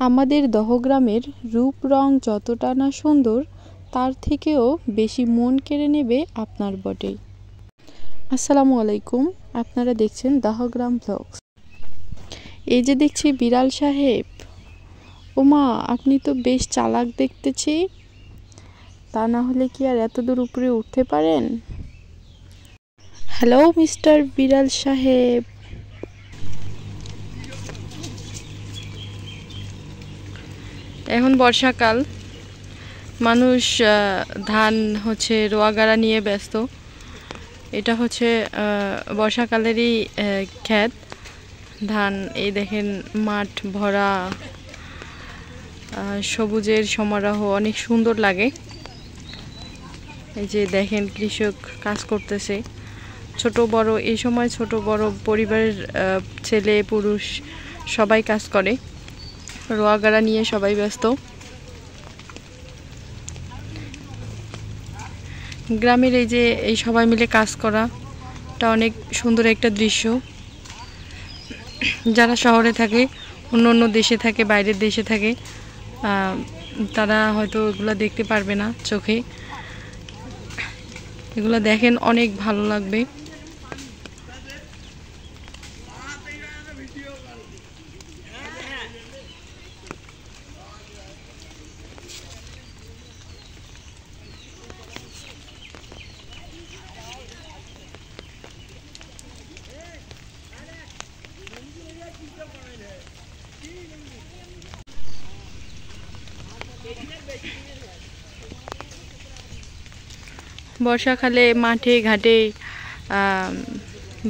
আমাদের দহগ্রামের রূপ রং যতটা না সুন্দর তার থেকেও বেশি মন কেড়ে নেবে আপনার বটে। আসসালামু আলাইকুম, আপনারা দেখছেন দহগ্রাম ব্লগস। এই যে দেখছি বিড়াল সাহেব, ওমা আপনি তো বেশ চালাক দেখতেছি, তা না হলে কি আর এত দূর উপরে উঠতে পারেন? হ্যালো মিস্টার বিড়াল সাহেব। এখন বর্ষাকাল, মানুষ ধান রোয়াগাড়া নিয়ে ব্যস্ত। এটা বর্ষাকালেরই ক্ষেত ধান। এই দেখেন মাঠ ভরা সবুজের সমারোহ, অনেক সুন্দর লাগে। এই যে দেখেন কৃষক কাজ করতেছে, ছোট বড় এই সময় ছোট বড় পরিবারের ছেলে পুরুষ সবাই কাজ করে, রোয়াগাড়া নিয়ে সবাই ব্যস্ত। গ্রামের এই সবাই মিলে কাজ করাটা অনেক সুন্দর একটা দৃশ্য। যারা শহরে থাকে, অন্য দেশে থাকে, বাইরের দেশে থাকে, তারা হয়তো এগুলো দেখতে পারবে না চোখে। এগুলো দেখেন, অনেক ভালো লাগবে। বর্ষাকালে মাঠে ঘাটে,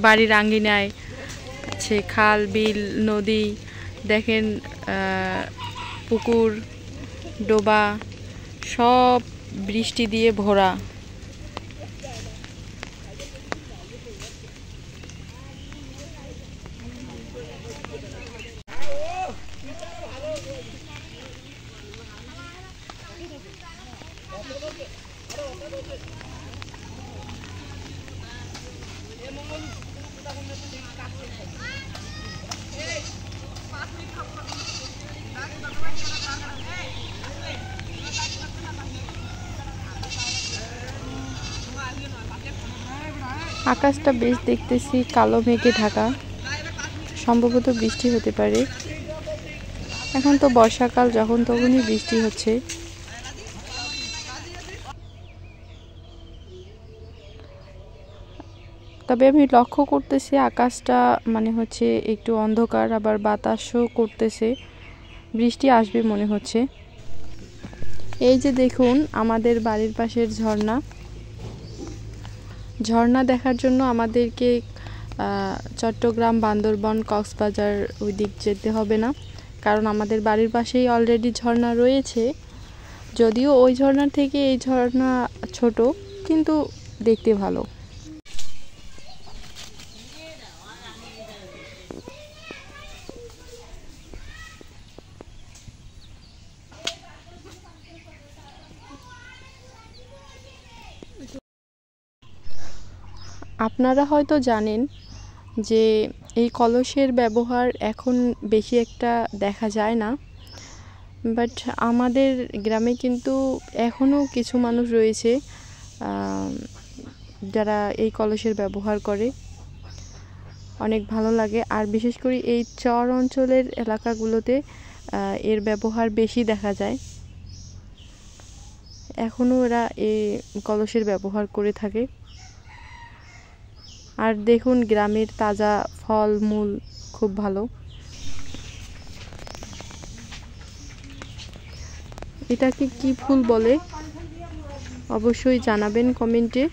বাড়ির আঙ্গিনায় খাল বিল নদী দেখেন, পুকুর ডোবা সব বৃষ্টি দিয়ে ভরা। আকাশটা বেশ দেখতেছি কালো মেঘে ঢাকা, সম্ভবত বৃষ্টি হতে পারে। এখন তো বর্ষাকাল, যখন তখনই বৃষ্টি হচ্ছে। তবে আমি লক্ষ্য করতেছি আকাশটা একটু অন্ধকার, আবার বাতাসও করতেছে, বৃষ্টি আসবে মনে হচ্ছে। এই যে দেখুন আমাদের বাড়ির পাশের ঝর্ণা দেখার জন্য আমাদেরকে চট্টগ্রাম, বান্দরবন, কক্সবাজার ওই দিক যেতে হবে না, কারণ আমাদের বাড়ির পাশেই অলরেডি ঝর্ণা রয়েছে। যদিও ওই ঝর্ণা থেকে এই ঝর্ণা ছোট, কিন্তু দেখতে ভালো। আপনারা হয়তো জানেন যে এই কলসের ব্যবহার এখন বেশি একটা দেখা যায় না, বাট আমাদের গ্রামে কিন্তু এখনও কিছু মানুষ রয়েছে যারা এই কলসের ব্যবহার করে। অনেক ভালো লাগে, আর বিশেষ করে এই চর অঞ্চলের এলাকাগুলোতে এর ব্যবহার বেশি দেখা যায়। এখনও এরা এই কলসের ব্যবহার করে থাকে। আর দেখুন গ্রামের তাজা ফল মূল খুব ভালো। এটাকে কি ফুল বলে অবশ্যই জানাবেন কমেন্টে।